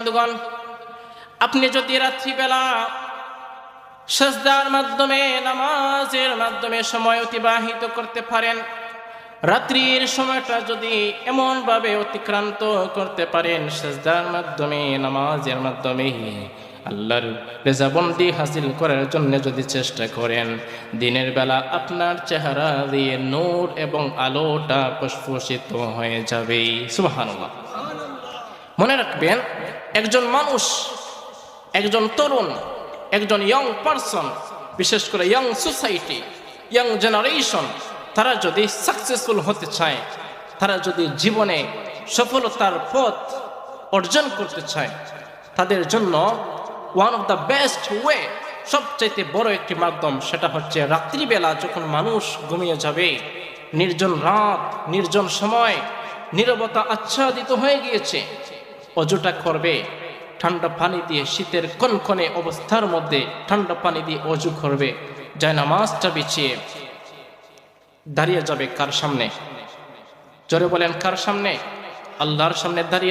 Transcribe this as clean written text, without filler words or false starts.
বন্ধুগণ, আপনি যদি রাত্রিবেলা সিজদার মাধ্যমে নামাজের মাধ্যমে সময় অতিবাহিত করতে পারেন, রাত্রির সময়টা যদি এমন ভাবে অতিক্রান্ত করতে পারেন সিজদার মাধ্যমে নামাজের মাধ্যমে আল্লাহর রেজাবন্দি হাসিল করার জন্য যদি চেষ্টা করেন, দিনের বেলা আপনার চেহারা দিয়ে নূর এবং আলোটা প্রস্ফুটিত হয়ে যাবে। সুবহানাল্লাহ। মনে রাখবেন, একজন মানুষ, একজন তরুণ, একজন ইয়ং পারসন, বিশেষ করে ইয়ং সোসাইটি, ইয়ং জেনারেশন, তারা যদি সাকসেসফুল হতে চায়, তারা যদি জীবনে সফলতার পথ অর্জন করতে চায়, তাদের জন্য one of the best way, সবচাইতে বড় একটি মাধ্যম, সেটা হচ্ছে রাত্রিবেলা যখন মানুষ ঘুমিয়ে যাবে, নির্জন রাত, নির্জন সময়, নীরবতা আচ্ছাদিত হয়ে গিয়েছে, অজুটা করবে ঠান্ডা পানি দিয়ে, শীতের কনকনে অবস্থার মধ্যে ঠান্ডা পানি দিয়ে অজু করবে, জায়নামাজটা বিছিয়ে দাঁড়িয়ে যাবে কার সামনে? জোরে বলেন, কার সামনে? আল্লাহর সামনে দাঁড়িয়ে